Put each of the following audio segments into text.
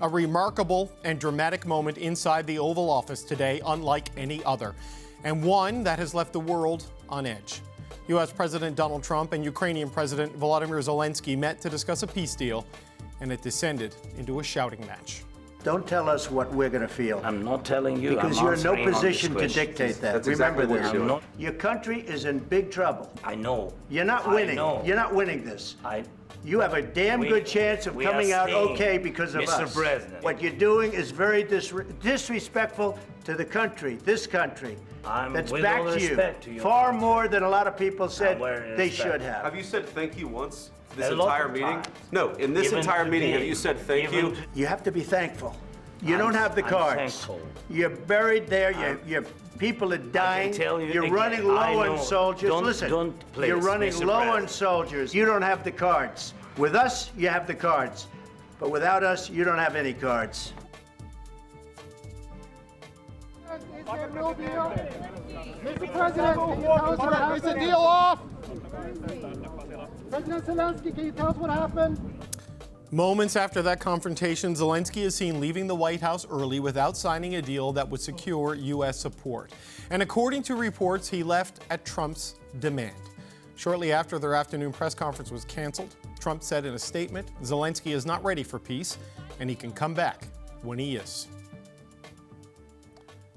A remarkable and dramatic moment inside the Oval Office today, unlike any other, and one that has left the world on edge. U.S. President Donald Trump and Ukrainian President Volodymyr Zelenskyy met to discuss a peace deal, and it descended into a shouting match. Don't tell us what we're going to feel. I'm not telling you. Because you're in no position to dictate that. That's Remember exactly this. Your country is in big trouble. I know. You're not winning. You're not winning this. You have a damn good chance of coming out okay because of us. Mr. President. What you're doing is very disrespectful to the country, this country. That's back to you. Far more than a lot of people said they should have. Have you said thank you once this entire meeting? No, in this entire meeting, have you said thank you? You have to be thankful. You don't have the cards. You're buried there. Your people are dying. You're running low on soldiers. Listen, you're running low on soldiers. You don't have the cards. With us, you have the cards. But without us, you don't have any cards. Mr. President, can you tell us what happened? Is the deal off? President Zelenskyy, can you tell us what happened? Moments after that confrontation, Zelenskyy is seen leaving the White House early without signing a deal that would secure U.S. support. And according to reports, he left at Trump's demand. Shortly after their afternoon press conference was canceled, Trump said in a statement, Zelenskyy is not ready for peace, and he can come back when he is.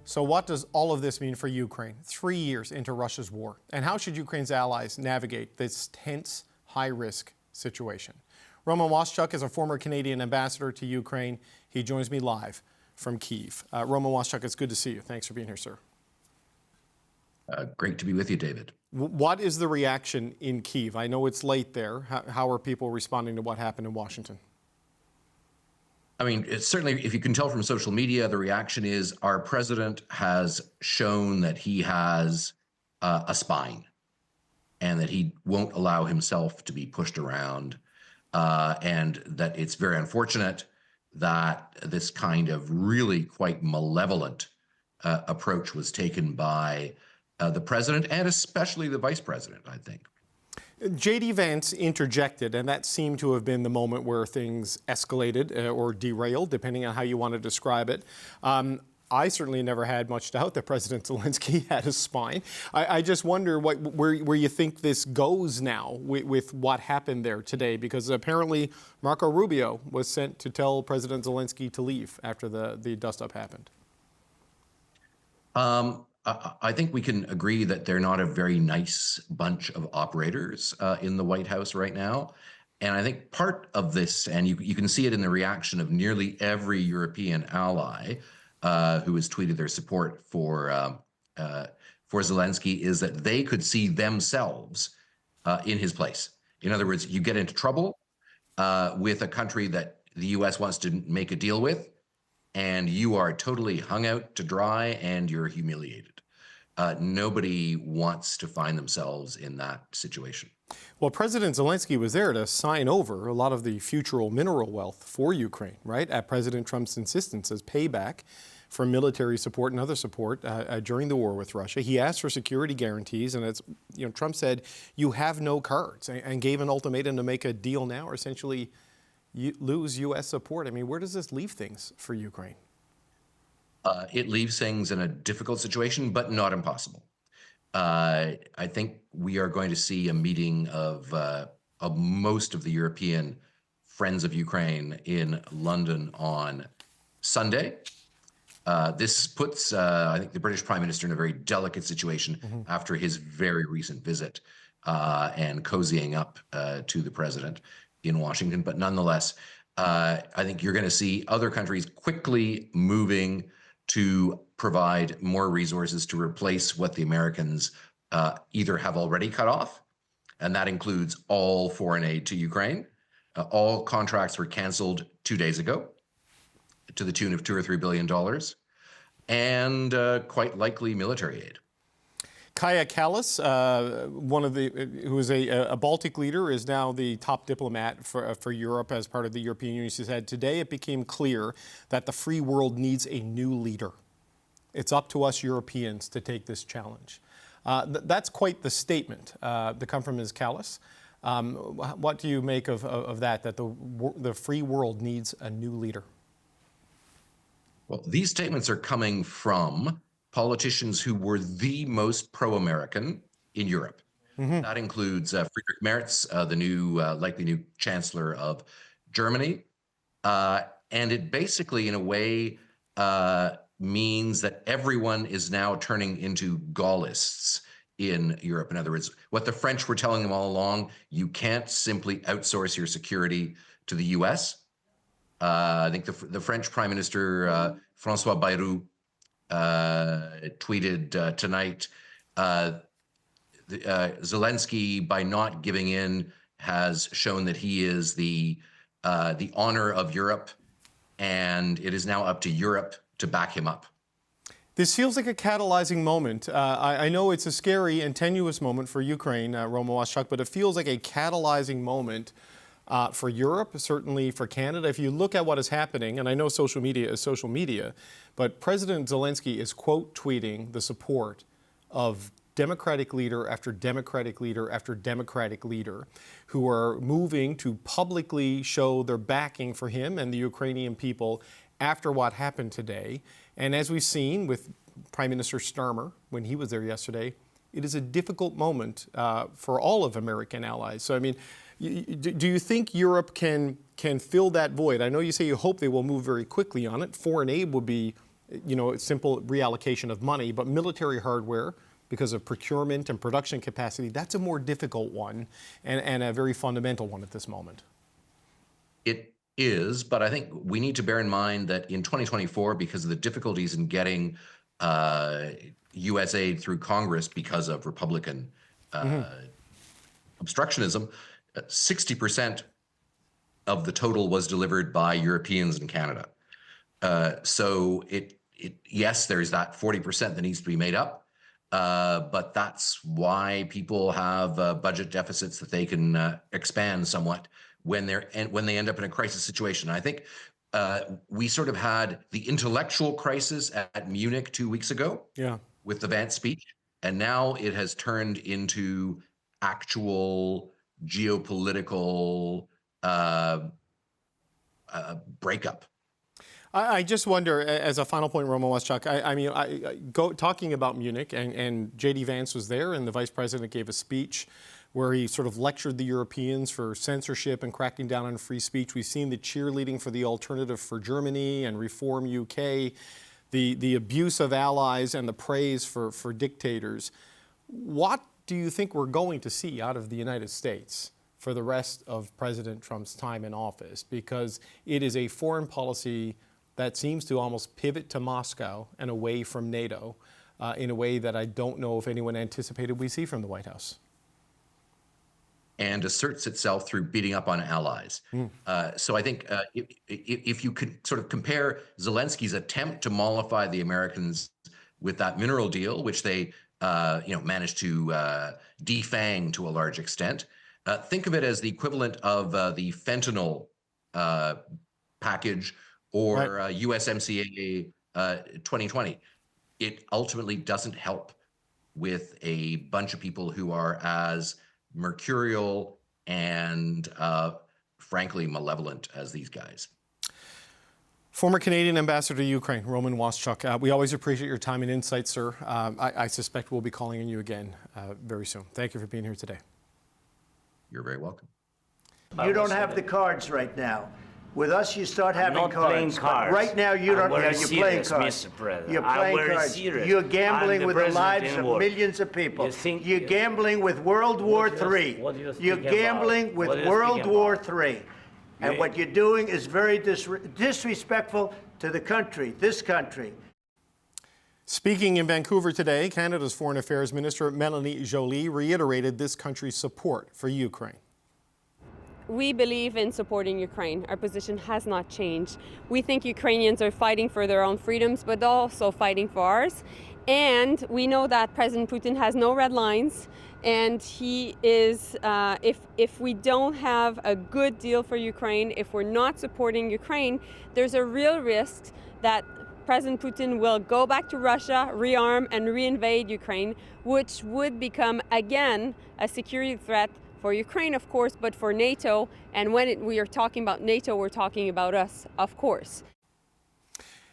So what does all of this mean for Ukraine 3 years into Russia's war? And how should Ukraine's allies navigate this tense, high-risk situation? Roland Waschuk is a former Canadian ambassador to Ukraine. He joins me live from Kyiv. Roland Waschuk, it's good to see you. Thanks for being here, sir. Great to be with you, David. What is the reaction in Kyiv? I know it's late there. How are people responding to what happened in Washington? I mean, it's certainly, if you can tell from social media, the reaction is our president has shown that he has a spine and that he won't allow himself to be pushed around. And that it's very unfortunate that this kind of really quite malevolent approach was taken by the president and especially the vice president, I think. J.D. Vance interjected, and that seemed to have been the moment where things escalated or derailed, depending on how you want to describe it. I certainly never had much doubt that President Zelenskyy had a spine. I just wonder where you think this goes now with what happened there today, because apparently Marco Rubio was sent to tell President Zelenskyy to leave after the dust-up happened. I think we can agree that they're not a very nice bunch of operators in the White House right now. And I think part of this, and you can see it in the reaction of nearly every European ally who has tweeted their support for Zelenskyy, is that they could see themselves in his place. In other words, you get into trouble with a country that the U.S. wants to make a deal with, and you are totally hung out to dry and you're humiliated. Nobody wants to find themselves in that situation. Well, President Zelenskyy was there to sign over a lot of the future mineral wealth for Ukraine, right, at President Trump's insistence as payback for military support and other support during the war with Russia. He asked for security guarantees, and Trump said, you have no cards, and gave an ultimatum to make a deal now or essentially lose U.S. support. I mean, where does this leave things for Ukraine? It leaves things in a difficult situation, but not impossible. I think we are going to see a meeting of most of the European friends of Ukraine in London on Sunday. This puts, I think, the British Prime Minister in a very delicate situation after his very recent visit and cozying up to the president in Washington. But nonetheless, I think you're going to see other countries quickly moving to provide more resources to replace what the Americans either have already cut off, and that includes all foreign aid to Ukraine. All contracts were canceled 2 days ago to the tune of $2 or $3 billion, and quite likely military aid. Kaja Kallas, who is a Baltic leader, is now the top diplomat for Europe as part of the European Union. She said, today it became clear that the free world needs a new leader. It's up to us Europeans to take this challenge. That's quite the statement to come from Ms. Kallas. What do you make of that the free world needs a new leader? Well, these statements are coming from politicians who were the most pro-American in Europe. That includes Friedrich Merz, the new, likely new chancellor of Germany. And it basically, in a way, means that everyone is now turning into Gaullists in Europe. In other words, what the French were telling them all along, you can't simply outsource your security to the US. I think the French Prime Minister, François Bayrou, tweeted tonight, Zelenskyy, by not giving in, has shown that he is the honor of Europe, and it is now up to Europe to back him up. This feels like a catalyzing moment. I know it's a scary and tenuous moment for Ukraine, Roman Waschuk, but it feels like a catalyzing moment for Europe, certainly for Canada. If you look at what is happening, and I know social media is social media, but President Zelenskyy is quote tweeting the support of Democratic leader after Democratic leader after Democratic leader who are moving to publicly show their backing for him and the Ukrainian people after what happened today. And as we've seen with Prime Minister Starmer when he was there yesterday, it is a difficult moment for all of American allies. So, I mean, do you think Europe can fill that void? I know you say you hope they will move very quickly on it. Foreign aid would be, you know, a simple reallocation of money, but military hardware, because of procurement and production capacity, that's a more difficult one and a very fundamental one at this moment. It is, but I think we need to bear in mind that in 2024, because of the difficulties in getting U.S. aid through Congress because of Republican obstructionism, 60% of the total was delivered by Europeans and Canada. So yes, there's that 40% that needs to be made up. But that's why people have budget deficits that they can expand somewhat when they end up in a crisis situation. I think we sort of had the intellectual crisis at Munich 2 weeks ago with the Vance speech, and now it has turned into actual geopolitical breakup. I just wonder, as a final point, Roman Waschuk, I mean, talking about Munich, and J.D. Vance was there, and the Vice President gave a speech where he sort of lectured the Europeans for censorship and cracking down on free speech. We've seen the cheerleading for the Alternative for Germany and Reform UK, the abuse of allies and the praise for dictators. What do you think we're going to see out of the United States for the rest of President Trump's time in office? Because it is a foreign policy that seems to almost pivot to Moscow and away from NATO in a way that I don't know if anyone anticipated we see from the White House. And asserts itself through beating up on allies. So I think if you could sort of compare Zelensky's attempt to mollify the Americans with that mineral deal, which they managed to defang to a large extent, think of it as the equivalent of the fentanyl package or USMCA 2020. It ultimately doesn't help with a bunch of people who are as mercurial and frankly malevolent as these guys. Former Canadian Ambassador to Ukraine, Roman Waschuk, we always appreciate your time and insight, sir. I suspect we'll be calling on you again very soon. Thank you for being here today. You're very welcome. You don't have the cards right now. With us, you start having not cards. Playing cards. Right now, you don't. You're playing cards. Mr. President. You're playing cards. Serious. You're gambling with the lives of war. millions of people. You're gambling with World War III. You're gambling with World War III. And what you're doing is very disrespectful to the country, this country. Speaking in Vancouver today, Canada's Foreign Affairs Minister Mélanie Joly reiterated this country's support for Ukraine. We believe in supporting Ukraine. Our position has not changed. We think Ukrainians are fighting for their own freedoms, but also fighting for ours. And we know that President Putin has no red lines. And he is, if we don't have a good deal for Ukraine, if we're not supporting Ukraine, there's a real risk that President Putin will go back to Russia, rearm and reinvade Ukraine, which would become, again, a security threat for Ukraine, of course, but for NATO. And when we are talking about NATO, we're talking about us, of course.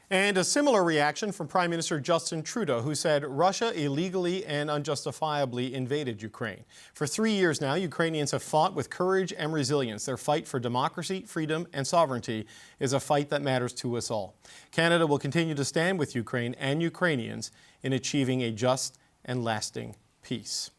And a similar reaction from Prime Minister Justin Trudeau, who said Russia illegally and unjustifiably invaded Ukraine. For 3 years now, Ukrainians have fought with courage and resilience. Their fight for democracy, freedom, and sovereignty is a fight that matters to us all. Canada will continue to stand with Ukraine and Ukrainians in achieving a just and lasting peace.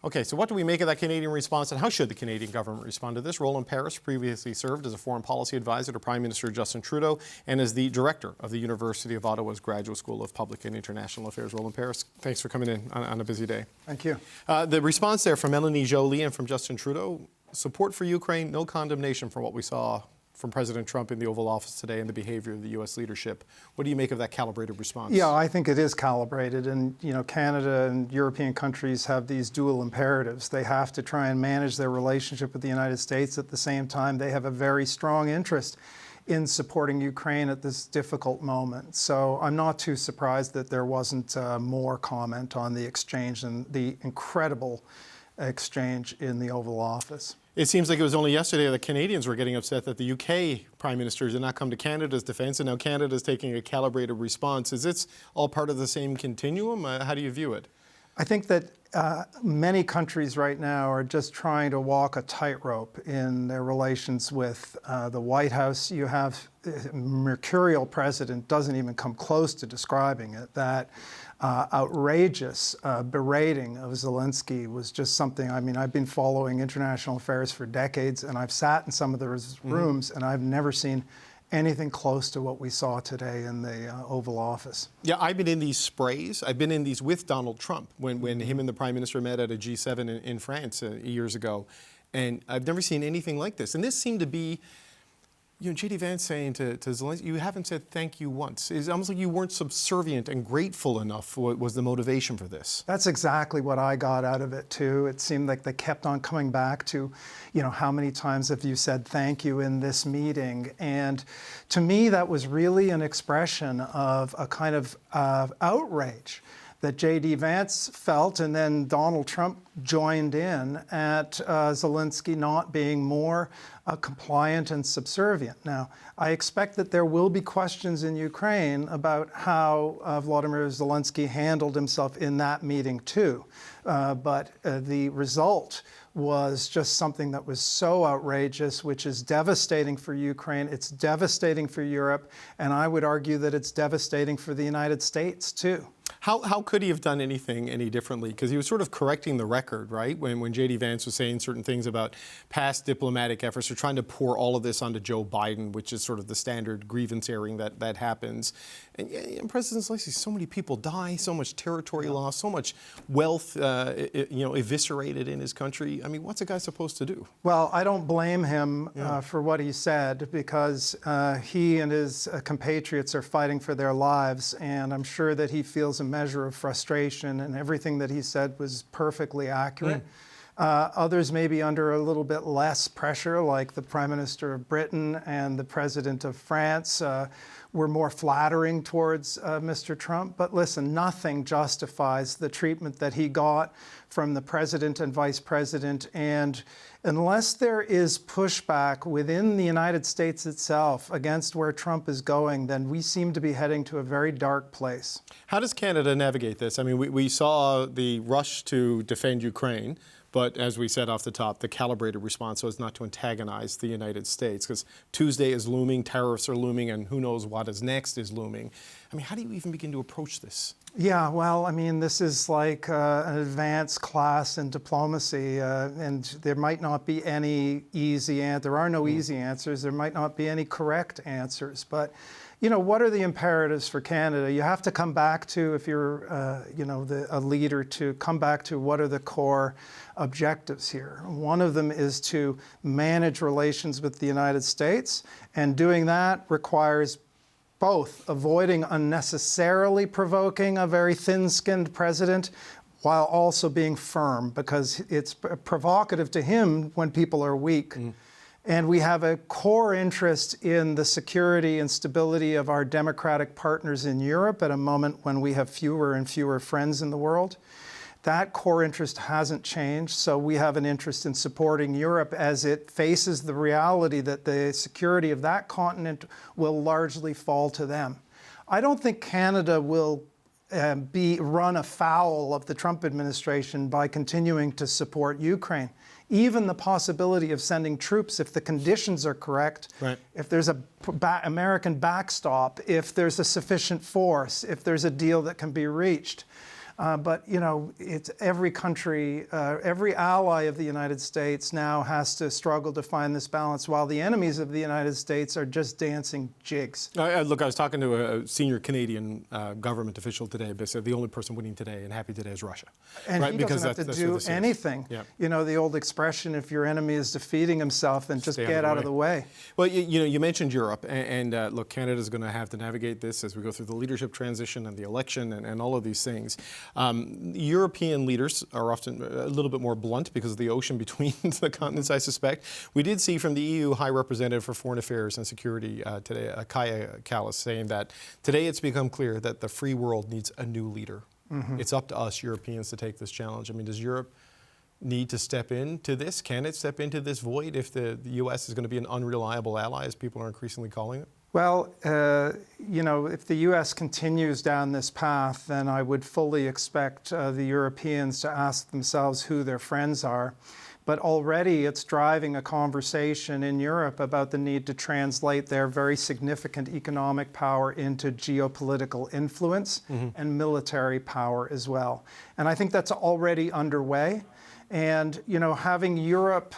Okay, so what do we make of that Canadian response, and how should the Canadian government respond to this? Roland Paris previously served as a foreign policy advisor to Prime Minister Justin Trudeau and as the director of the University of Ottawa's Graduate School of Public and International Affairs. Roland Paris, thanks for coming in on a busy day. Thank you. The response there from Melanie Joly and from Justin Trudeau, support for Ukraine, no condemnation for what we saw from President Trump in the Oval Office today and the behavior of the U.S. leadership. What do you make of that calibrated response? Yeah, I think it is calibrated. And, you know, Canada and European countries have these dual imperatives. They have to try and manage their relationship with the United States. At the same time, they have a very strong interest in supporting Ukraine at this difficult moment. So I'm not too surprised that there wasn't more comment on the exchange and the incredible exchange in the Oval Office. It seems like it was only yesterday that Canadians were getting upset that the UK Prime Minister did not come to Canada's defense, and now Canada is taking a calibrated response. Is this all part of the same continuum? How do you view it? I think that many countries right now are just trying to walk a tightrope in their relations with the White House. You have mercurial president, doesn't even come close to describing it, that outrageous berating of Zelenskyy was just something. I mean, I've been following international affairs for decades, and I've sat in some of those rooms, and I've never seen anything close to what we saw today in the Oval Office. Yeah, I've been in these sprays. I've been in these with Donald Trump when him and the Prime Minister met at a G7 in France years ago. And I've never seen anything like this. And this seemed to be, you know, J.D. Vance saying to Zelenskyy, you haven't said thank you once. It's almost like you weren't subservient and grateful enough. What was the motivation for this? That's exactly what I got out of it, too. It seemed like they kept on coming back to, you know, how many times have you said thank you in this meeting? And to me, that was really an expression of a kind of outrage that J.D. Vance felt, and then Donald Trump joined in at Zelenskyy not being more compliant and subservient. Now, I expect that there will be questions in Ukraine about how Volodymyr Zelenskyy handled himself in that meeting too. But the result was just something that was so outrageous, which is devastating for Ukraine, it's devastating for Europe, and I would argue that it's devastating for the United States too. How could he have done anything any differently? Because he was sort of correcting the record, right? When J.D. Vance was saying certain things about past diplomatic efforts, or trying to pour all of this onto Joe Biden, which is sort of the standard grievance airing that happens. And President Zelenskyy, so many people die, so much territory lost, so much wealth, eviscerated in his country. I mean, what's a guy supposed to do? Well, I don't blame him for what he said, because he and his compatriots are fighting for their lives, and I'm sure that he feels a measure of frustration, and everything that he said was perfectly accurate. Others may be under a little bit less pressure, like the Prime Minister of Britain and the President of France were more flattering towards Mr. Trump. But listen, nothing justifies the treatment that he got from the President and Vice President. And unless there is pushback within the United States itself against where Trump is going, then we seem to be heading to a very dark place. How does Canada navigate this? I mean, we saw the rush to defend Ukraine, but as we said off the top, the calibrated response was not to antagonize the United States, because Tuesday is looming, tariffs are looming, and who knows what is next is looming. I mean, how do you even begin to approach this? Yeah, well, I mean, this is like an advanced class in diplomacy, and there might not be any easy answers. There are no easy answers. There might not be any correct answers. But, you know, what are the imperatives for Canada? You have to come back to, if you're, a leader, to come back to what are the core objectives here. One of them is to manage relations with the United States, and doing that requires both avoiding unnecessarily provoking a very thin-skinned president, while also being firm, because it's provocative to him when people are weak. And we have a core interest in the security and stability of our democratic partners in Europe at a moment when we have fewer and fewer friends in the world. That core interest hasn't changed, so we have an interest in supporting Europe as it faces the reality that the security of that continent will largely fall to them. I don't think Canada will run afoul of the Trump administration by continuing to support Ukraine. Even the possibility of sending troops, if the conditions are correct, if there's a American backstop, if there's a sufficient force, if there's a deal that can be reached. But, you know, it's every country, every ally of the United States now has to struggle to find this balance, while the enemies of the United States are just dancing jigs. Look, I was talking to a senior Canadian government official today, but said the only person winning today and happy today is Russia. And he doesn't have to do anything. Yeah. You know, the old expression, if your enemy is defeating himself, then just get out of the way. Well, you know, you mentioned Europe, and look, Canada's going to have to navigate this as we go through the leadership transition and the election and all of these things. European leaders are often a little bit more blunt because of the ocean between the continents, I suspect. We did see from the EU High Representative for Foreign Affairs and Security today, Kaja Kallas, saying that today it's become clear that the free world needs a new leader. It's up to us Europeans to take this challenge. I mean, does Europe need to step into this? Can it step into this void if the U.S. is going to be an unreliable ally, as people are increasingly calling it? Well, you know, if the U.S. continues down this path, then I would fully expect the Europeans to ask themselves who their friends are. But already it's driving a conversation in Europe about the need to translate their very significant economic power into geopolitical influence and military power as well. And I think that's already underway. And, you know, having Europe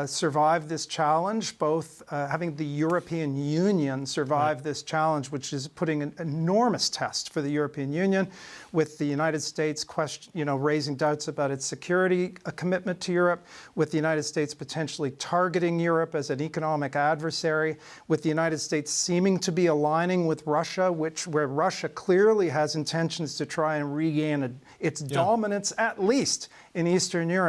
survive this challenge, both having the European Union survive this challenge, which is putting an enormous test for the European Union, with the United States raising doubts about its security commitment to Europe, with the United States potentially targeting Europe as an economic adversary, with the United States seeming to be aligning with Russia, where Russia clearly has intentions to try and regain its dominance, at least in Eastern Europe.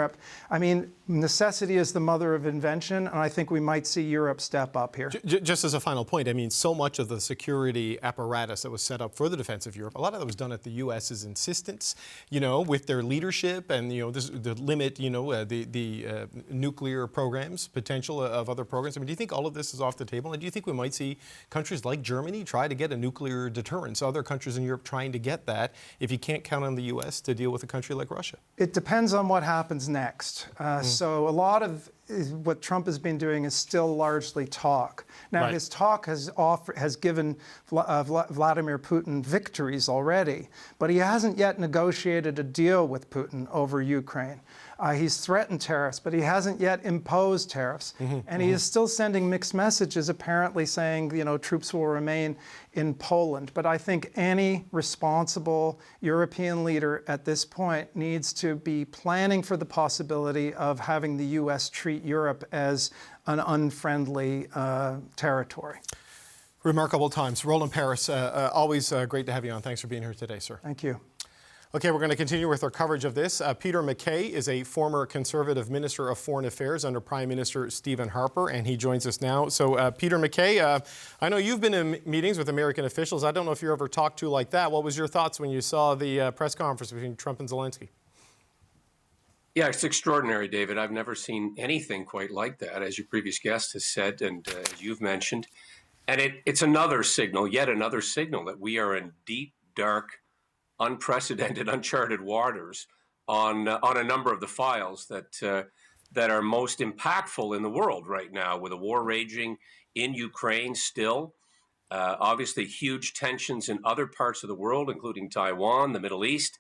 I mean, necessity is the mother of invention, and I think we might see Europe step up here. Just as a final point, I mean, so much of the security apparatus that was set up for the defense of Europe, a lot of that was done at the U.S.'s insistence, you know, with their leadership and, you know, the limit, you know, the nuclear programs, potential of other programs. I mean, do you think all of this is off the table? And do you think we might see countries like Germany try to get a nuclear deterrence, other countries in Europe trying to get that, if you can't count on the U.S. to deal with a country like Russia? It depends on what happens next. So a lot of what Trump has been doing is still largely talk. Now, his talk has given Vladimir Putin victories already, but he hasn't yet negotiated a deal with Putin over Ukraine. He's threatened tariffs, but he hasn't yet imposed tariffs. And he is still sending mixed messages, apparently saying, you know, troops will remain in Poland. But I think any responsible European leader at this point needs to be planning for the possibility of having the U.S. treat Europe as an unfriendly territory. Remarkable times. Roland Paris, always great to have you on. Thanks for being here today, sir. Thank you. Okay, we're going to continue with our coverage of this. Peter MacKay is a former Conservative Minister of Foreign Affairs under Prime Minister Stephen Harper, and he joins us now. So, Peter MacKay, I know you've been in meetings with American officials. I don't know if you're ever talked to like that. What was your thoughts when you saw the press conference between Trump and Zelenskyy? Yeah, it's extraordinary, David. I've never seen anything quite like that, as your previous guest has said and as you've mentioned. And it's another signal, yet another signal, that we are in deep, dark, unprecedented, uncharted waters on a number of the files that are most impactful in the world right now, with a war raging in Ukraine still. Obviously, huge tensions in other parts of the world, including Taiwan, the Middle East.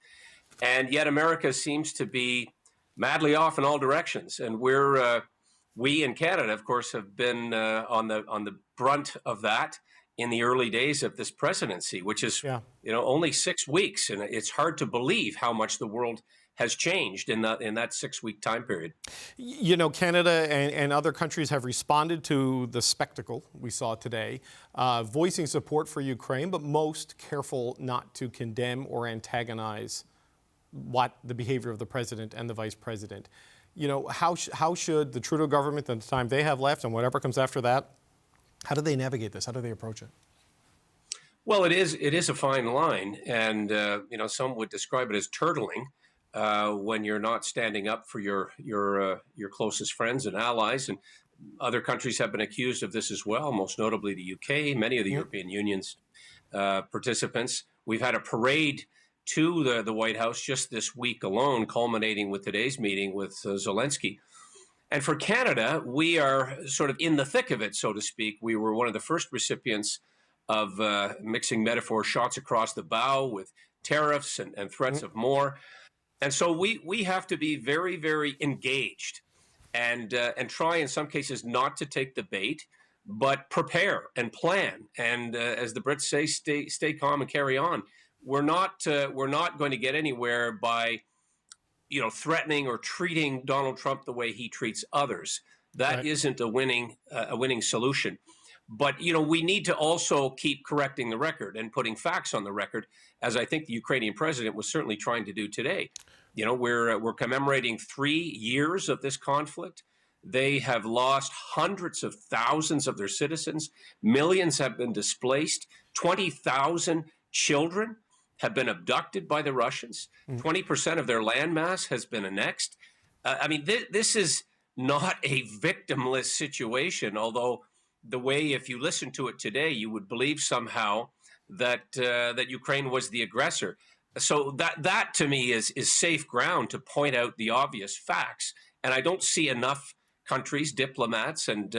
And yet America seems to be madly off in all directions. And we in Canada, of course, have been on the brunt of that in the early days of this presidency, which is only 6 weeks, and it's hard to believe how much the world has changed in that 6-week time period. You know, Canada and other countries have responded to the spectacle we saw today, voicing support for Ukraine, but most careful not to condemn or antagonize the behavior of the president and the vice president. You know, how should the Trudeau government, in the time they have left and whatever comes after that, how do they navigate this? How do they approach it? Well, it is a fine line, and some would describe it as turtling when you're not standing up for your closest friends and allies. And other countries have been accused of this as well, most notably the UK, many of the European Union's participants. We've had a parade to the White House just this week alone, culminating with today's meeting with Zelenskyy. And for Canada, we are sort of in the thick of it, so to speak. We were one of the first recipients of mixing metaphor shots across the bow with tariffs and threats of more. And so we have to be very, very engaged and try in some cases not to take the bait, but prepare and plan. And as the Brits say, stay calm and carry on. We're not going to get anywhere by threatening or treating Donald Trump the way he treats others. That right. Isn't a winning solution. But, we need to also keep correcting the record and putting facts on the record, as I think the Ukrainian president was certainly trying to do today. We're commemorating 3 years of this conflict. They have lost hundreds of thousands of their citizens. Millions have been displaced. 20,000 children have been abducted by the Russians. 20% of their landmass has been annexed. This is not a victimless situation, although the way, if you listen to it today, you would believe somehow that Ukraine was the aggressor. So that to me is safe ground to point out the obvious facts. And I don't see enough countries, diplomats, and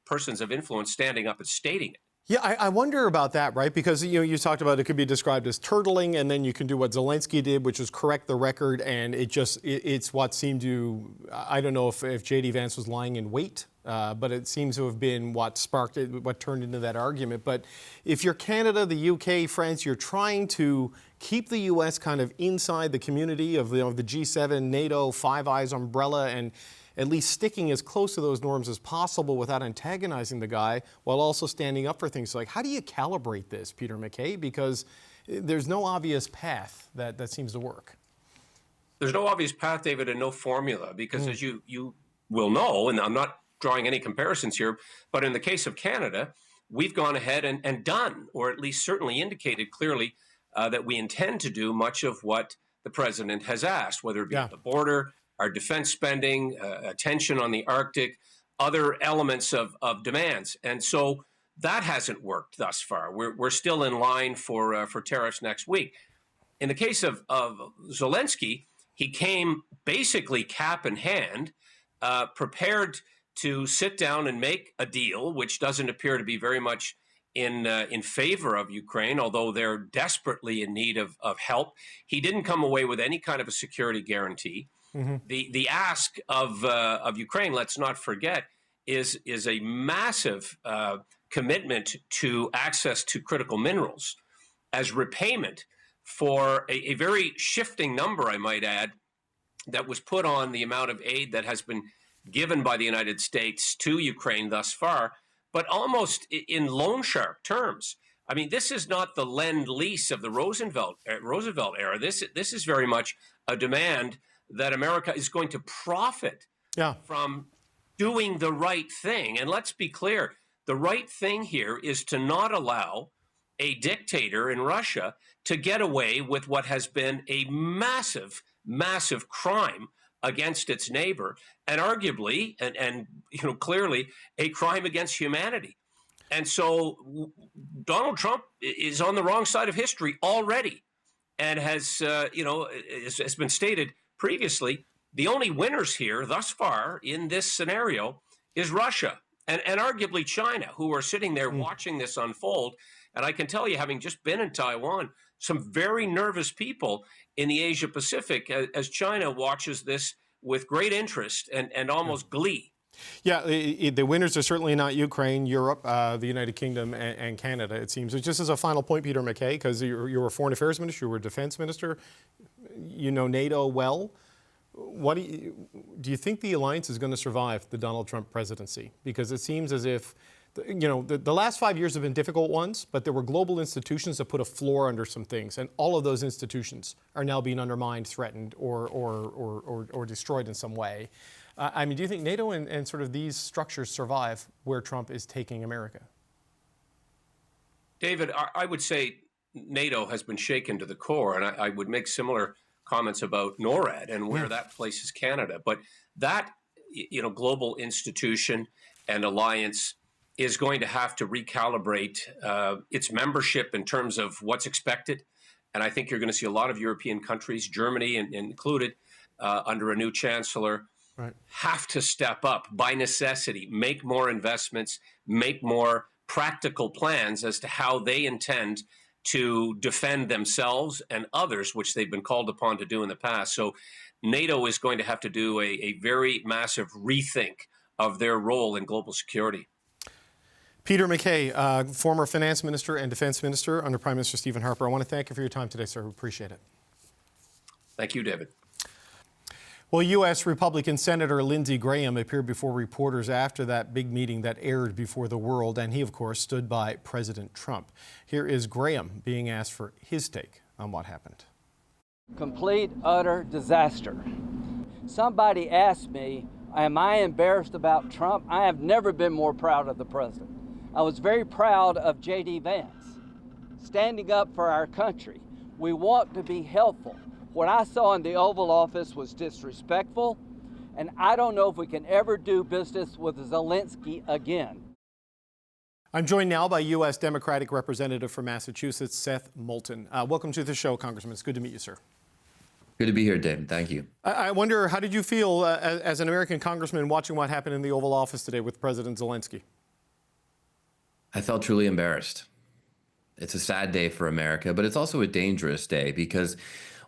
persons of influence standing up and stating it. Yeah, I wonder about that, right? Because you talked about it could be described as turtling, and then you can do what Zelenskyy did, which was correct the record, and it's what seemed to, I don't know if J.D. Vance was lying in wait, but it seems to have been what sparked it, what turned into that argument. But if you're Canada, the UK, France, you're trying to keep the U.S. kind of inside the community of the G7, NATO, Five Eyes umbrella, and at least sticking as close to those norms as possible without antagonizing the guy, while also standing up for things. Like, how do you calibrate this, Peter MacKay? Because there's no obvious path that seems to work. There's no obvious path, David, and no formula, because as you will know, and I'm not drawing any comparisons here, but in the case of Canada, we've gone ahead and done, or at least certainly indicated clearly that we intend to do much of what the president has asked, whether it be at the border, our defense spending, attention on the Arctic, other elements of demands. And so that hasn't worked thus far. We're still in line for tariffs next week. In the case of Zelenskyy, he came basically cap in hand, prepared to sit down and make a deal, which doesn't appear to be very much in favor of Ukraine, although they're desperately in need of help. He didn't come away with any kind of a security guarantee. The ask of Ukraine, let's not forget, is a massive commitment to access to critical minerals as repayment for a very shifting number, I might add, that was put on the amount of aid that has been given by the United States to Ukraine thus far, but almost in loan shark terms. I mean, this is not the lend-lease of the Roosevelt era. This is very much a demand that America is going to profit from doing the right thing. And let's be clear, the right thing here is to not allow a dictator in Russia to get away with what has been a massive, massive crime against its neighbor, and arguably, and clearly, a crime against humanity. And so Donald Trump is on the wrong side of history already, and has been stated previously, the only winners here thus far in this scenario is Russia and arguably China, who are sitting there watching this unfold. And I can tell you, having just been in Taiwan, some very nervous people in the Asia Pacific as China watches this with great interest and almost glee. Yeah, the winners are certainly not Ukraine, Europe, the United Kingdom, and Canada, it seems. Just as a final point, Peter MacKay, because you were a foreign affairs minister, you were a defense minister, you know NATO well. What do you think the alliance is going to survive the Donald Trump presidency? Because it seems as if, the last 5 years have been difficult ones, but there were global institutions that put a floor under some things, and all of those institutions are now being undermined, threatened, or destroyed in some way. Do you think NATO and sort of these structures survive where Trump is taking America? David, I would say NATO has been shaken to the core, and I would make similar comments about NORAD and where that places Canada. But that, global institution and alliance is going to have to recalibrate its membership in terms of what's expected. And I think you're going to see a lot of European countries, Germany included, under a new chancellor, have to step up by necessity, make more investments, make more practical plans as to how they intend to defend themselves and others, which they've been called upon to do in the past. So NATO is going to have to do a very massive rethink of their role in global security. Peter MacKay, former finance minister and defense minister under Prime Minister Stephen Harper. I want to thank you for your time today, sir. We appreciate it. Thank you, David. Well, U.S. Republican Senator Lindsey Graham appeared before reporters after that big meeting that aired before the world, and he, of course, stood by President Trump. Here is Graham being asked for his take on what happened. Complete, utter disaster. Somebody asked me, am I embarrassed about Trump? I have never been more proud of the president. I was very proud of J.D. Vance, standing up for our country. We want to be helpful. What I saw in the Oval Office was disrespectful, and I don't know if we can ever do business with Zelenskyy again. I'm joined now by U.S. Democratic Representative for Massachusetts, Seth Moulton. Welcome to the show, Congressman. It's good to meet you, sir. Good to be here, David. Thank you. I wonder, how did you feel as an American congressman watching what happened in the Oval Office today with President Zelenskyy? I felt truly embarrassed. It's a sad day for America, but it's also a dangerous day because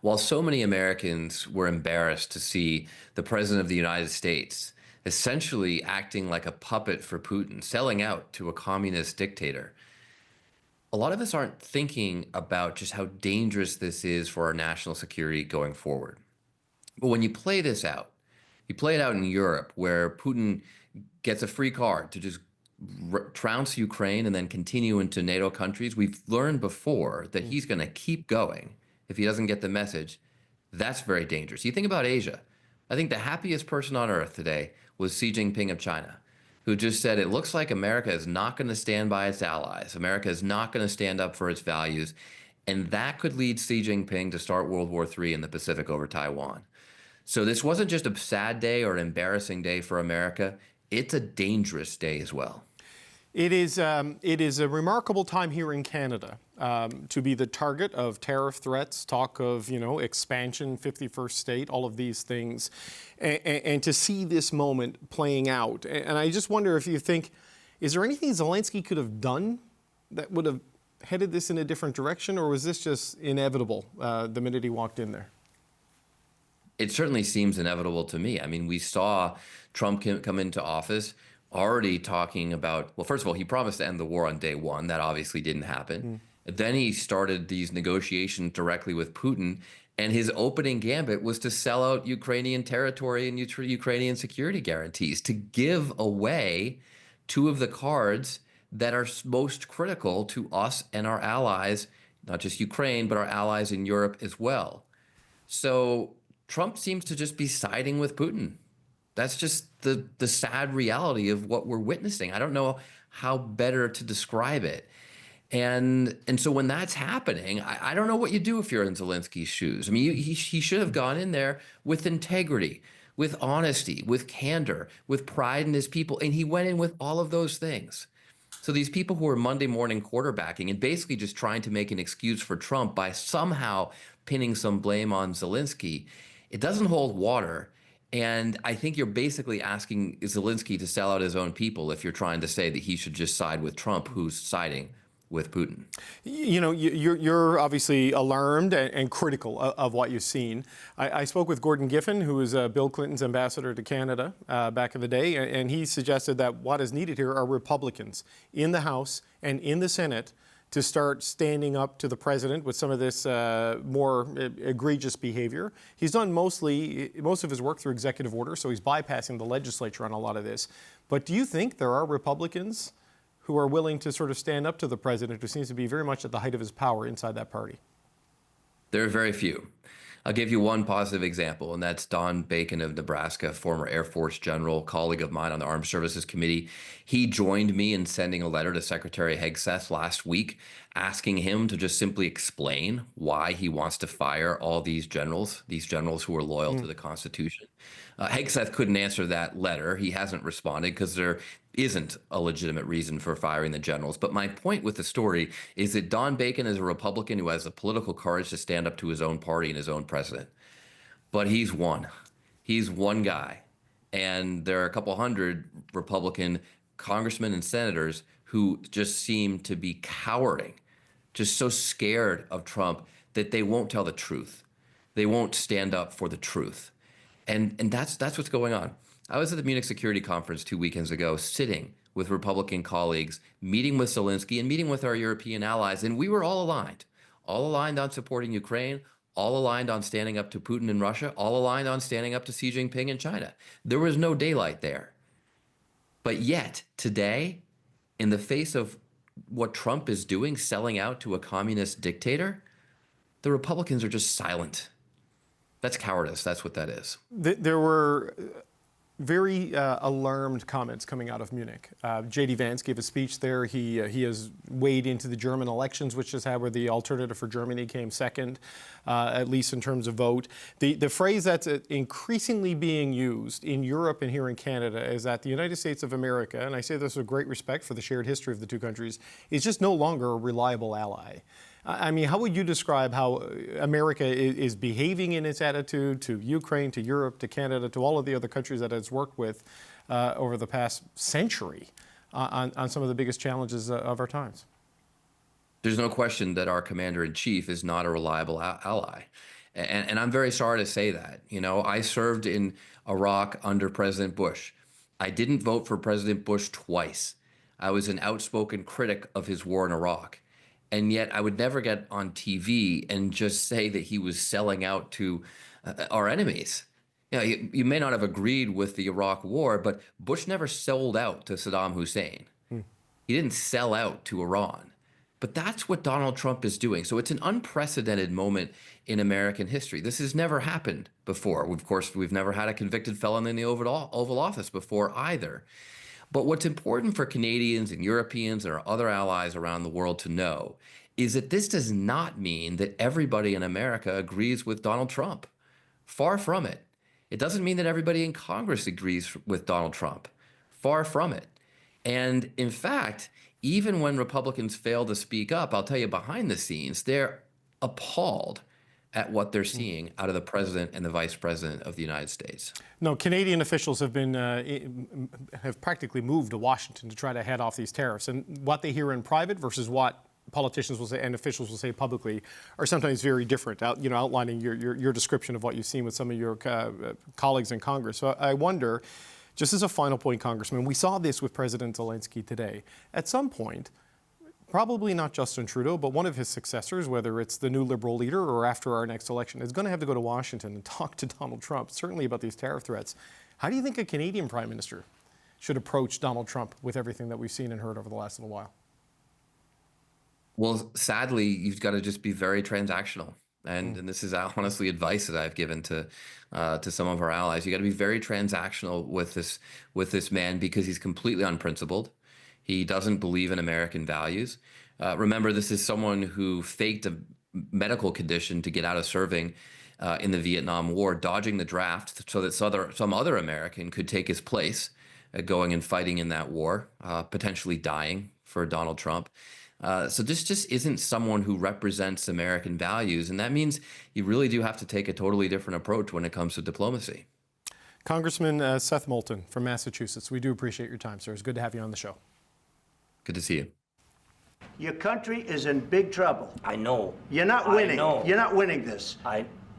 while so many Americans were embarrassed to see the President of the United States essentially acting like a puppet for Putin, selling out to a communist dictator, a lot of us aren't thinking about just how dangerous this is for our national security going forward. But when you play this out, you play it out in Europe, where Putin gets a free card to just trounce Ukraine and then continue into NATO countries. We've learned before that he's going to keep going if he doesn't get the message. That's very dangerous. You think about Asia. I think the happiest person on earth today was Xi Jinping of China, who just said it looks like America is not going to stand by its allies. America is not going to stand up for its values. And that could lead Xi Jinping to start World War III in the Pacific over Taiwan. So this wasn't just a sad day or an embarrassing day for America. It's a dangerous day as well. It is a remarkable time here in Canada to be the target of tariff threats, talk of, expansion, 51st state, all of these things, and to see this moment playing out. And I just wonder if you think, is there anything Zelenskyy could have done that would have headed this in a different direction, or was this just inevitable the minute he walked in there? It certainly seems inevitable to me. I mean, we saw Trump come into office already talking about, well, first of all, he promised to end the war on day one. That obviously didn't happen. Then he started these negotiations directly with Putin, and his opening gambit was to sell out Ukrainian territory and Ukrainian security guarantees, to give away two of the cards that are most critical to us and our allies, not just Ukraine, but our allies in Europe as well. So Trump seems to just be siding with Putin. That's just the sad reality of what we're witnessing. I don't know how better to describe it. And so when that's happening, I don't know what you do if you're in Zelensky's shoes. I mean, he should have gone in there with integrity, with honesty, with candor, with pride in his people. And he went in with all of those things. So these people who are Monday morning quarterbacking and basically just trying to make an excuse for Trump by somehow pinning some blame on Zelenskyy, it doesn't hold water. And I think you're basically asking Zelenskyy to sell out his own people if you're trying to say that he should just side with Trump, who's siding with Putin. You're obviously alarmed and critical of what you've seen. I spoke with Gordon Giffin, who was Bill Clinton's ambassador to Canada back in the day, and he suggested that what is needed here are Republicans in the House and in the Senate to start standing up to the president with some of this more egregious behavior. He's done most of his work through executive order, so he's bypassing the legislature on a lot of this. But do you think there are Republicans who are willing to sort of stand up to the president, who seems to be very much at the height of his power inside that party? There are very few. I'll give you one positive example, and that's Don Bacon of Nebraska, former Air Force general, colleague of mine on the Armed Services Committee. He joined me in sending a letter to Secretary Hegseth last week, asking him to just simply explain why he wants to fire all these generals who are loyal to the Constitution. Hegseth couldn't answer that letter. He hasn't responded because they're isn't a legitimate reason for firing the generals. But my point with the story is that Don Bacon is a Republican who has the political courage to stand up to his own party and his own president. But he's one. He's one guy. And there are a couple hundred Republican congressmen and senators who just seem to be cowering, just so scared of Trump that they won't tell the truth. They won't stand up for the truth. And that's what's going on. I was at the Munich Security Conference 2 weekends ago, sitting with Republican colleagues, meeting with Zelenskyy and meeting with our European allies, and we were all aligned on supporting Ukraine, all aligned on standing up to Putin in Russia, all aligned on standing up to Xi Jinping in China. There was no daylight there. But yet, today, in the face of what Trump is doing, selling out to a communist dictator, the Republicans are just silent. That's cowardice. That's what that is. There were very alarmed comments coming out of Munich. J.D. Vance gave a speech there. He has weighed into the German elections, which is how where the alternative for Germany came second, at least in terms of vote. The phrase that's increasingly being used in Europe and here in Canada is that the United States of America, and I say this with great respect for the shared history of the two countries, is just no longer a reliable ally. I mean, how would you describe how America is behaving in its attitude to Ukraine, to Europe, to Canada, to all of the other countries that it's worked with over the past century on some of the biggest challenges of our times? There's no question that our commander-in-chief is not a reliable ally. And I'm very sorry to say that. You know, I served in Iraq under President Bush. I didn't vote for President Bush twice. I was an outspoken critic of his war in Iraq. And yet I would never get on TV and just say that he was selling out to our enemies. You know, you may not have agreed with the Iraq war, but Bush never sold out to Saddam Hussein. He didn't sell out to Iran. But that's what Donald Trump is doing. So it's an unprecedented moment in American history. This has never happened before. Of course, we've never had a convicted felon in the Oval Office before either. But what's important for Canadians and Europeans and our other allies around the world to know is that this does not mean that everybody in America agrees with Donald Trump. Far from it. It doesn't mean that everybody in Congress agrees with Donald Trump. Far from it. And in fact, even when Republicans fail to speak up, I'll tell you behind the scenes, they're appalled at what they're seeing out of the president and the vice president of the United States. No, Canadian officials have been have practically moved to Washington to try to head off these tariffs, and what they hear in private versus what politicians will say and officials will say publicly are sometimes very different. Outlining your description of what you've seen with some of your colleagues in Congress. So I wonder, just as a final point, Congressman, we saw this with President Zelenskyy today. At some point, probably not Justin Trudeau, but one of his successors, whether it's the new Liberal leader or after our next election, is going to have to go to Washington and talk to Donald Trump, certainly about these tariff threats. How do you think a Canadian Prime Minister should approach Donald Trump with everything that we've seen and heard over the last little while? Well, sadly, you've got to just be very transactional. And this is honestly advice that I've given to some of our allies. You got to be very transactional with this man because he's completely unprincipled. He doesn't believe in American values. Remember, this is someone who faked a medical condition to get out of serving in the Vietnam War, dodging the draft so that some other American could take his place, going and fighting in that war, potentially dying for Donald Trump. So this just isn't someone who represents American values. And that means you really do have to take a totally different approach when it comes to diplomacy. Congressman Seth Moulton from Massachusetts, we do appreciate your time, sir. It's good to have you on the show. Good to see you. Your country is in big trouble. I know. You're not winning. You're not winning this.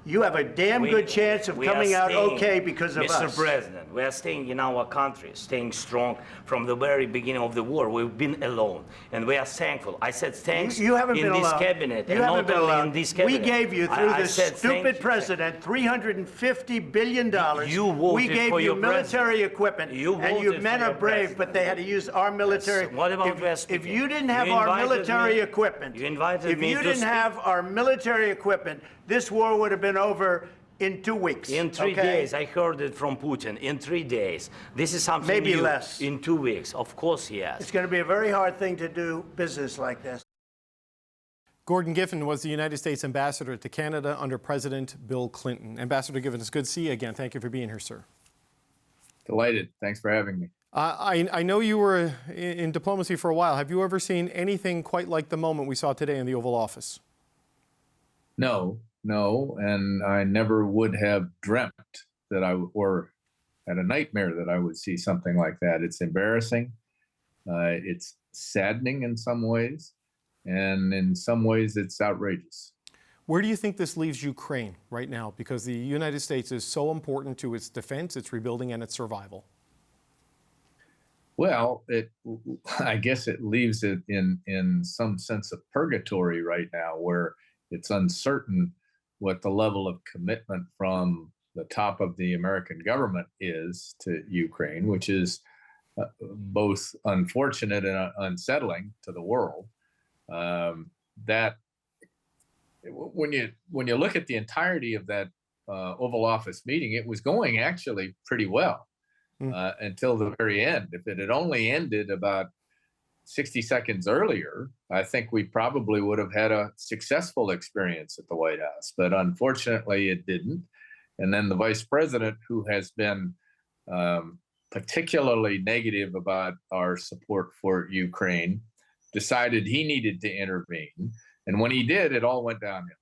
You have a damn good chance of coming out okay because of us. Mr. President, we are staying in our country, staying strong from the very beginning of the war. We've been alone, and we are thankful. I said thanks you haven't in been this alone. cabinet, you and haven't not been only alone. in this cabinet. We gave you, through this stupid president, $350 billion. You voted we gave for you your military president. equipment, You and you voted men for are your brave, president. but they had to use our military. Yes. What about if you didn't have our military equipment, you invited if me you to didn't speak. have our military equipment, this war would have been over in 2 weeks. In 3 days, I heard it from Putin. In 3 days. This is something Maybe new. less. In 2 weeks. Of course, yes. It's going to be a very hard thing to do business like this. Gordon Giffin was the United States ambassador to Canada under President Bill Clinton. Ambassador Giffin, it's good to see you again. Thank you for being here, sir. Delighted. Thanks for having me. I know you were in diplomacy for a while. Have you ever seen anything quite like the moment we saw today in the Oval Office? No, and I never would have dreamt that or had a nightmare that I would see something like that. It's embarrassing. It's saddening in some ways, and in some ways it's outrageous. Where do you think this leaves Ukraine right now? Because the United States is so important to its defense, its rebuilding, and its survival. Well, I guess it leaves it in some sense of purgatory right now, where it's uncertain what the level of commitment from the top of the American government is to Ukraine, which is both unfortunate and unsettling to the world. That when you look at the entirety of that Oval Office meeting, it was going actually pretty well until the very end. If it had only ended about 60 seconds earlier, I think we probably would have had a successful experience at the White House. But unfortunately, it didn't. And then the vice president, who has been particularly negative about our support for Ukraine, decided he needed to intervene. And when he did, it all went downhill.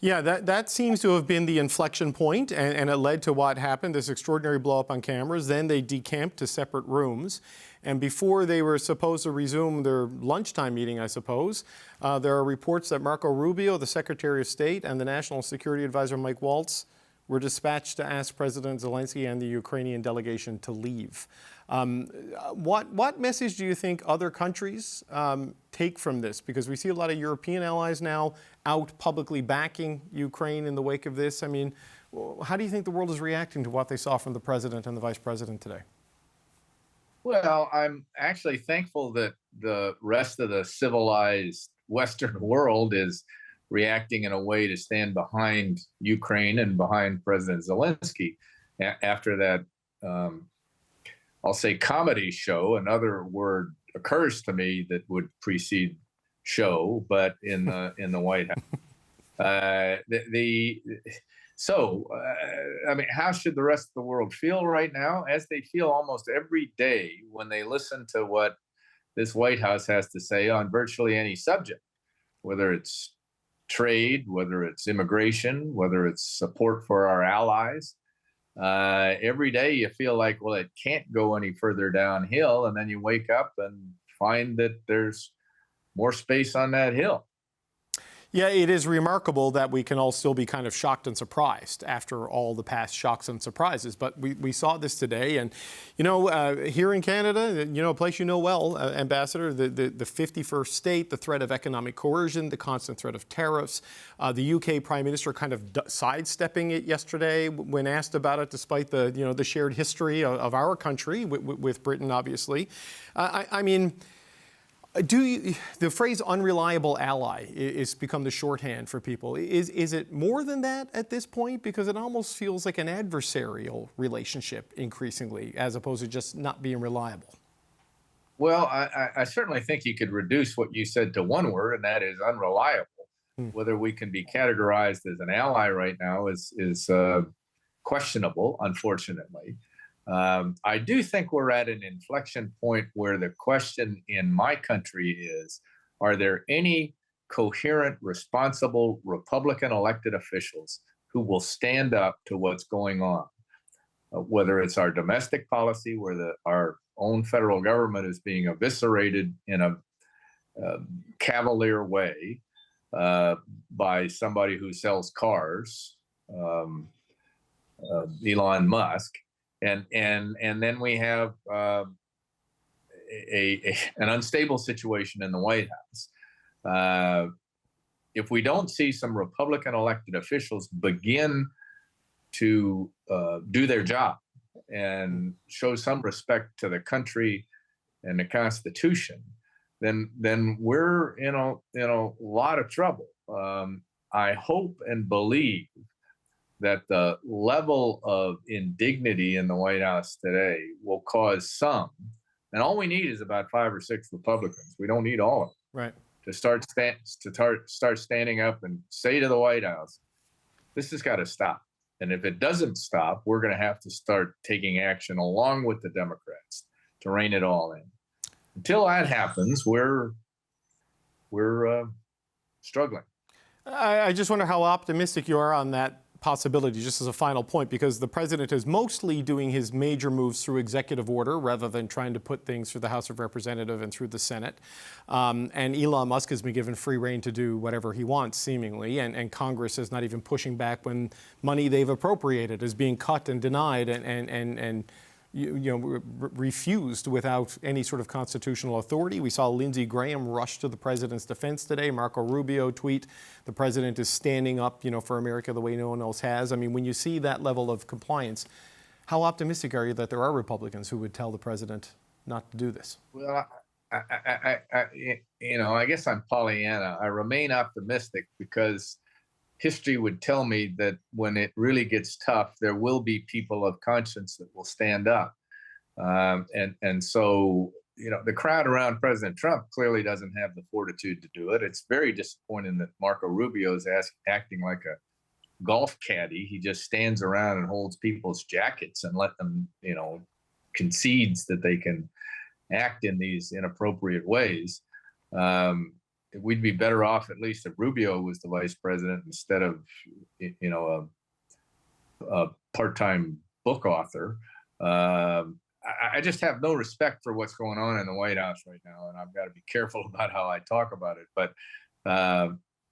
Yeah, that seems to have been the inflection point, and it led to what happened, this extraordinary blow-up on cameras. Then they decamped to separate rooms. And before they were supposed to resume their lunchtime meeting, I suppose, there are reports that Marco Rubio, the Secretary of State, and the National Security Advisor Mike Waltz were dispatched to ask President Zelenskyy and the Ukrainian delegation to leave. What message do you think other countries take from this? Because we see a lot of European allies now out publicly backing Ukraine in the wake of this. I mean, how do you think the world is reacting to what they saw from the president and the vice president today? Well, I'm actually thankful that the rest of the civilized Western world is reacting in a way to stand behind Ukraine and behind President Zelenskyy after that, I'll say, comedy show. Another word occurs to me that would precede show, but in the White House. I mean, how should the rest of the world feel right now? As they feel almost every day when they listen to what this White House has to say on virtually any subject, whether it's trade, whether it's immigration, whether it's support for our allies. Every day you feel like, well, it can't go any further downhill. And then you wake up and find that there's more space on that hill. Yeah, it is remarkable that we can all still be kind of shocked and surprised after all the past shocks and surprises. But we saw this today. And, you know, here in Canada, you know, a place you know well, Ambassador, the 51st state, the threat of economic coercion, the constant threat of tariffs, the UK Prime Minister kind of sidestepping it yesterday when asked about it, despite the, you know, the shared history of our country with Britain, obviously. I mean, the phrase unreliable ally is become the shorthand for people. Is it more than that at this point? Because it almost feels like an adversarial relationship increasingly, as opposed to just not being reliable. Well, I certainly think you could reduce what you said to one word, and that is unreliable. Whether we can be categorized as an ally right now is questionable, unfortunately. I do think we're at an inflection point where the question in my country is, are there any coherent, responsible Republican elected officials who will stand up to what's going on? Whether it's our domestic policy, where our own federal government is being eviscerated in a cavalier way by somebody who sells cars, Elon Musk. And then we have an unstable situation in the White House. If we don't see some Republican elected officials begin to do their job and show some respect to the country and the Constitution, then we're in a lot of trouble. I hope and believe that the level of indignity in the White House today will cause some, and all we need is about 5 or 6 Republicans. We don't need all of them, right, to start standing up and say to the White House, this has got to stop. And if it doesn't stop, we're going to have to start taking action along with the Democrats to rein it all in. Until that happens, we're struggling. I just wonder how optimistic you are on that possibility, just as a final point, because the president is mostly doing his major moves through executive order rather than trying to put things through the House of Representatives and through the Senate. And Elon Musk has been given free rein to do whatever he wants, seemingly, and Congress is not even pushing back when money they've appropriated is being cut and denied and refused without any sort of constitutional authority. We saw Lindsey Graham rush to the president's defense today. Marco Rubio tweet, the president is standing up, for America the way no one else has. I mean, when you see that level of compliance, how optimistic are you that there are Republicans who would tell the president not to do this? Well, I guess I'm Pollyanna. I remain optimistic because history would tell me that when it really gets tough, there will be people of conscience that will stand up. And so, the crowd around President Trump clearly doesn't have the fortitude to do it. It's very disappointing that Marco Rubio is acting like a golf caddy. He just stands around and holds people's jackets and let them, concedes that they can act in these inappropriate ways. We'd be better off, at least, if Rubio was the vice president instead of, a part-time book author. I just have no respect for what's going on in the White House right now, and I've got to be careful about how I talk about it. But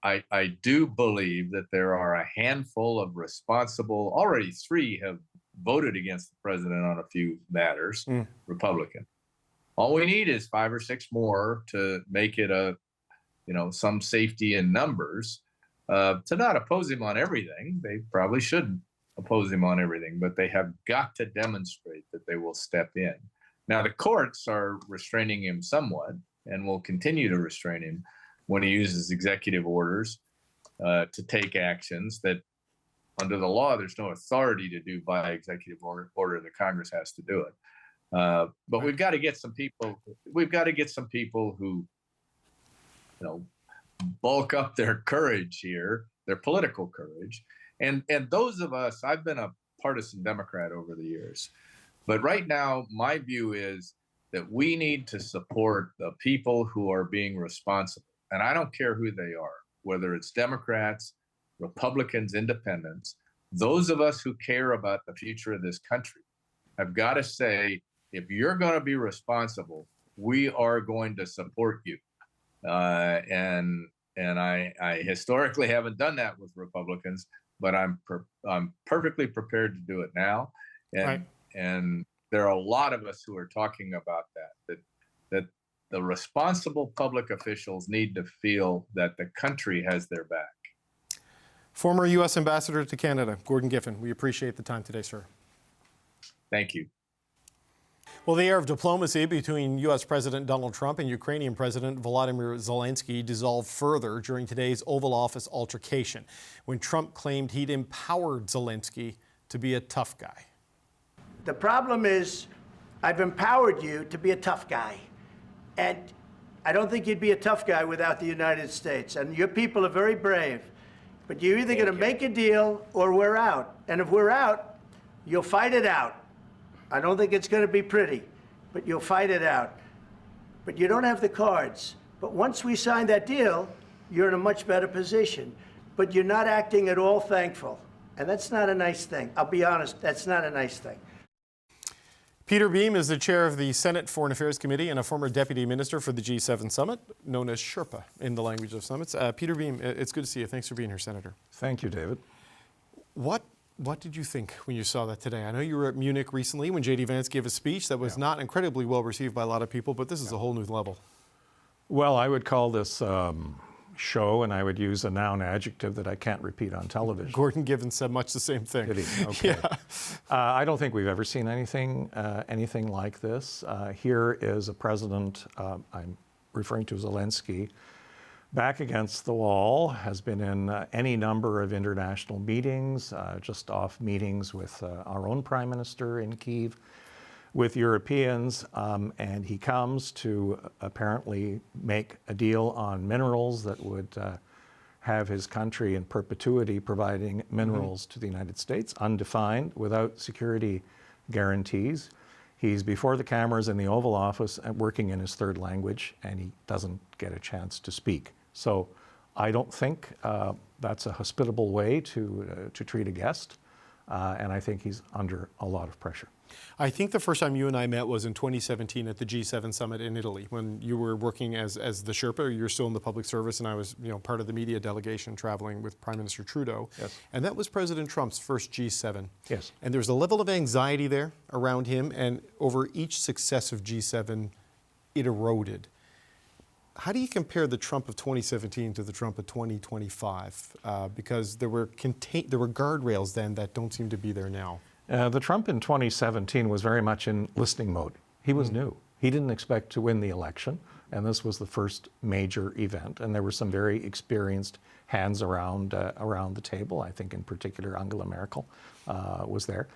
I do believe that there are a handful of responsible, already 3 have voted against the president on a few matters, Republican. All we need is 5 or 6 more to make it some safety in numbers, to not oppose him on everything. They probably shouldn't oppose him on everything, but they have got to demonstrate that they will step in. Now, the courts are restraining him somewhat and will continue to restrain him when he uses executive orders to take actions that under the law, there's no authority to do by executive order. The Congress has to do it. But we've got to get some people who, bulk up their courage here, their political courage. And those of us, I've been a partisan Democrat over the years, but right now my view is that we need to support the people who are being responsible. And I don't care who they are, whether it's Democrats, Republicans, Independents. Those of us who care about the future of this country have got to say, if you're going to be responsible, we are going to support you. And I historically haven't done that with Republicans, but I'm perfectly prepared to do it now. And there are a lot of us who are talking about that the responsible public officials need to feel that the country has their back. Former U.S. Ambassador to Canada, Gordon Giffin, we appreciate the time today, sir. Thank you. Well, the air of diplomacy between U.S. President Donald Trump and Ukrainian President Volodymyr Zelenskyy dissolved further during today's Oval Office altercation, when Trump claimed he'd empowered Zelenskyy to be a tough guy. The problem is, I've empowered you to be a tough guy. And I don't think you'd be a tough guy without the United States. And your people are very brave. But you're either going to make a deal or we're out. And if we're out, you'll fight it out. I don't think it's going to be pretty, but you'll fight it out. But you don't have the cards. But once we sign that deal, you're in a much better position. But you're not acting at all thankful. And that's not a nice thing. I'll be honest, that's not a nice thing. Peter Boehm is the chair of the Senate Foreign Affairs Committee and a former deputy minister for the G7 summit, known as Sherpa in the language of summits. Peter Boehm, it's good to see you. Thanks for being here, Senator. Thank you, David. What did you think when you saw that today? I know you were at Munich recently when J.D. Vance gave a speech that was not incredibly well received by a lot of people, but this is a whole new level. Well, I would call this show, and I would use a noun adjective that I can't repeat on television. Gordon Giffin said much the same thing. Did he? Okay. Yeah. I don't think we've ever seen anything like this. Here is a president, I'm referring to Zelenskyy, back against the wall, has been in any number of international meetings, just off meetings with our own Prime Minister in Kyiv, with Europeans, and he comes to apparently make a deal on minerals that would have his country in perpetuity providing minerals to the United States, undefined, without security guarantees. He's before the cameras in the Oval Office and working in his third language, and he doesn't get a chance to speak. So I don't think that's a hospitable way to treat a guest, and I think he's under a lot of pressure. I think the first time you and I met was in 2017 at the G7 summit in Italy, when you were working as the Sherpa. You were still in the public service, and I was part of the media delegation traveling with Prime Minister Trudeau. Yes. And that was President Trump's first G7. Yes. And there was a level of anxiety there around him, and over each successive G7, it eroded. How do you compare the Trump of 2017 to the Trump of 2025? Because there were guardrails then that don't seem to be there now. The Trump in 2017 was very much in listening mode. He was new. He didn't expect to win the election, and this was the first major event. And there were some very experienced hands around the table. I think in particular Angela Merkel was there.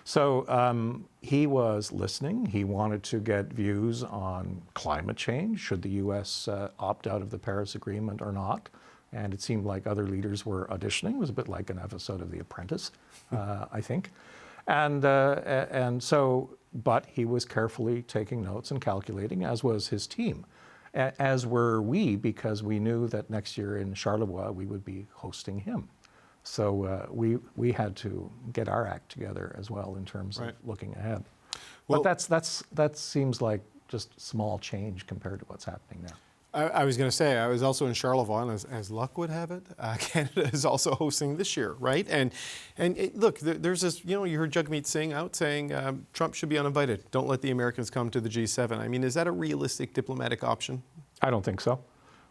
So he was listening. He wanted to get views on climate change. Should the U.S. opt out of the Paris Agreement or not? And it seemed like other leaders were auditioning. It was a bit like an episode of The Apprentice, I think. But he was carefully taking notes and calculating, as was his team, as were we, because we knew that next year in Charlevoix we would be hosting him. So we had to get our act together as well in terms of looking ahead. Well, but that seems like just small change compared to what's happening now. I was going to say, I was also in Charlevoix, and as luck would have it, Canada is also hosting this year, right? And look, there's this, you heard Jagmeet Singh out saying Trump should be uninvited. Don't let the Americans come to the G7. I mean, is that a realistic diplomatic option? I don't think so.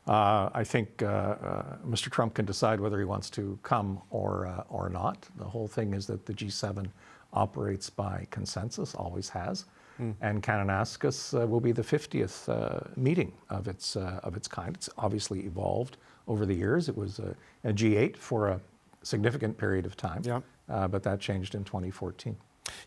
I think Mr. Trump can decide whether he wants to come or not. The whole thing is that the G7 operates by consensus, always has. And Kananaskis will be the 50th meeting of its kind. It's obviously evolved over the years. It was a G8 for a significant period of time, but that changed in 2014.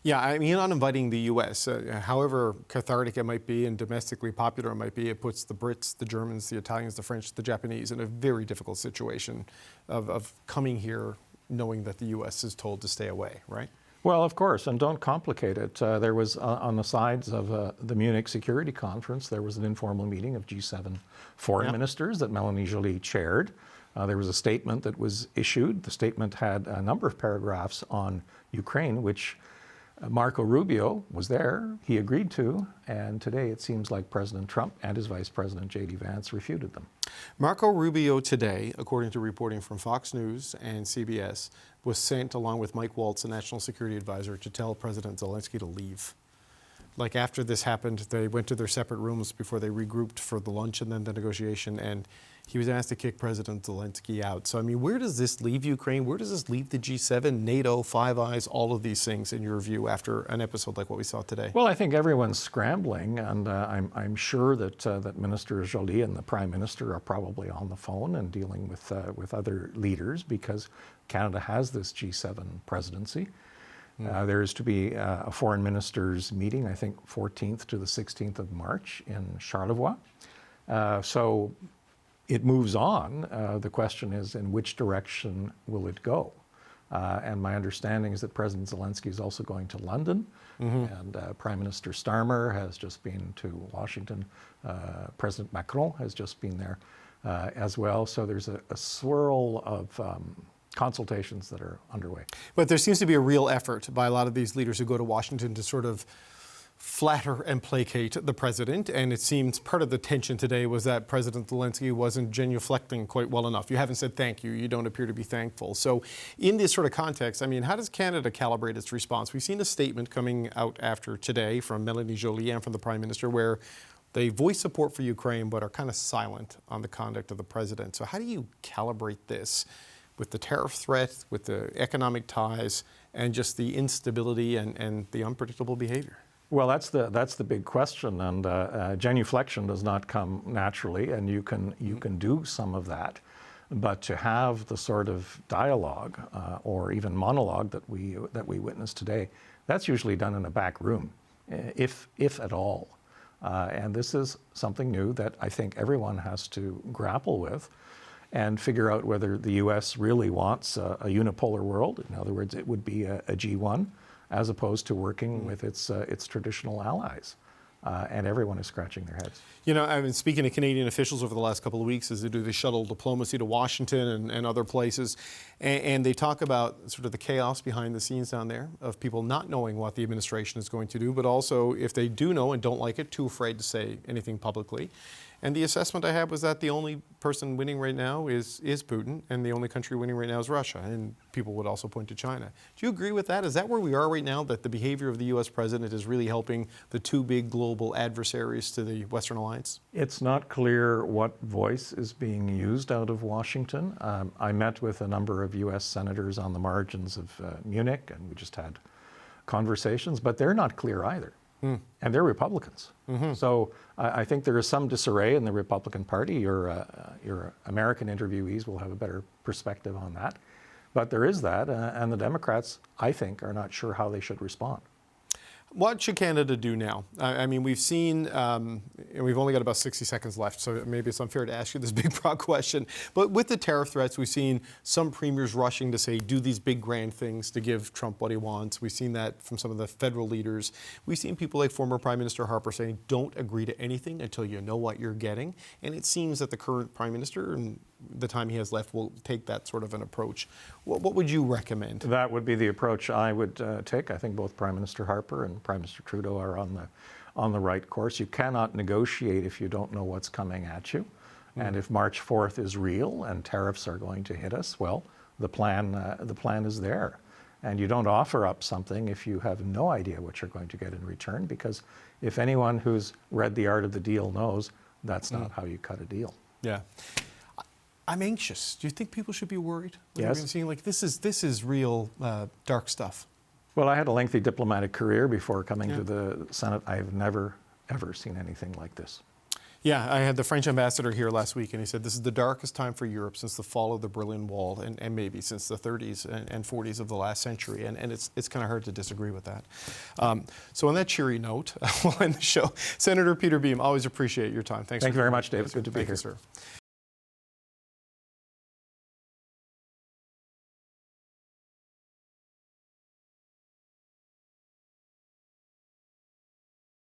Yeah, I mean, on inviting the U.S., however cathartic it might be and domestically popular it might be, it puts the Brits, the Germans, the Italians, the French, the Japanese in a very difficult situation of coming here knowing that the U.S. is told to stay away, right? Well, of course, and don't complicate it. There was, on the sides of the Munich Security Conference, there was an informal meeting of G7 foreign ministers that Melanie Joly chaired. There was a statement that was issued. The statement had a number of paragraphs on Ukraine, which Marco Rubio was there. He agreed to, and today it seems like President Trump and his Vice President J.D. Vance refuted them. Marco Rubio today, according to reporting from Fox News and CBS, was sent along with Mike Waltz, the National Security Advisor, to tell President Zelenskyy to leave. Like after this happened, they went to their separate rooms before they regrouped for the lunch and then the negotiation, and he was asked to kick President Zelenskyy out. So, I mean, where does this leave Ukraine? Where does this leave the G7, NATO, Five Eyes, all of these things, in your view, after an episode like what we saw today? Well, I think everyone's scrambling, and I'm sure that Minister Joly and the Prime Minister are probably on the phone and dealing with other leaders, because Canada has this G7 presidency. There is to be a foreign ministers meeting, I think 14th to the 16th of March in Charlevoix. So it moves on. The question is, in which direction will it go? And my understanding is that President Zelenskyy is also going to London, and Prime Minister Starmer has just been to Washington. President Macron has just been there as well. So there's a swirl of consultations that are underway. But there seems to be a real effort by a lot of these leaders who go to Washington to sort of flatter and placate the president, and it seems part of the tension today was that President Zelenskyy wasn't genuflecting quite well enough. You haven't said thank you. You don't appear to be thankful. So in this sort of context, I mean, how does Canada calibrate its response? We've seen a statement coming out after today from Melanie Joly and from the Prime Minister where they voice support for Ukraine but are kind of silent on the conduct of the president. So how do you calibrate this with the tariff threat, with the economic ties, and just the instability and the unpredictable behavior? Well, that's the big question, and genuflection does not come naturally, and you can do some of that, but to have the sort of dialogue or even monologue that we witnessed today, that's usually done in a back room, if at all. And this is something new that I think everyone has to grapple with and figure out whether the U.S. really wants a unipolar world. In other words, it would be a G1 as opposed to working with its traditional allies. And everyone is scratching their heads. You know, I've been speaking to Canadian officials over the last couple of weeks as they do the shuttle diplomacy to Washington and other places. And they talk about sort of the chaos behind the scenes down there of people not knowing what the administration is going to do, but also if they do know and don't like it, too afraid to say anything publicly. And the assessment I had was that the only person winning right now is Putin, and the only country winning right now is Russia. And people would also point to China. Do you agree with that? Is that where we are right now, that the behavior of the U.S. president is really helping the two big global adversaries to the Western alliance? It's not clear what voice is being used out of Washington. I met with a number of U.S. senators on the margins of Munich, and we just had conversations, but they're not clear either. And they're Republicans. So I think there is some disarray in the Republican Party. Your American interviewees will have a better perspective on that. But there is that, and the Democrats, I think, are not sure how they should respond. What should Canada do now? I mean, we've seen, and we've only got about 60 seconds left, so maybe it's unfair to ask you this big, broad question. But with the tariff threats, we've seen some premiers rushing to say, do these big, grand things to give Trump what he wants. We've seen that from some of the federal leaders. We've seen people like former Prime Minister Harper saying, don't agree to anything until you know what you're getting. And it seems that the current Prime Minister, and the time he has left, will take that sort of an approach. What would you recommend? That would be the approach I would take. I think both Prime Minister Harper and Prime Minister Trudeau are on the right course. You cannot negotiate if you don't know what's coming at you. And if March 4th is real and tariffs are going to hit us, well, the plan is there. And you don't offer up something if you have no idea what you're going to get in return, because if anyone who's read The Art of the Deal knows, that's not how you cut a deal. Yeah. I'm anxious. Do you think people should be worried? Yes. Seeing like this is real dark stuff. Well, I had a lengthy diplomatic career before coming to the Senate. I have never, ever seen anything like this. Yeah, I had the French ambassador here last week, and he said this is the darkest time for Europe since the fall of the Berlin Wall, and maybe since the 30s and 40s of the last century. And it's kind of hard to disagree with that. So on that cheery note, we'll end the show. Senator Peter Boehm, always appreciate your time. Thank you very much, David. Good to be here, sir.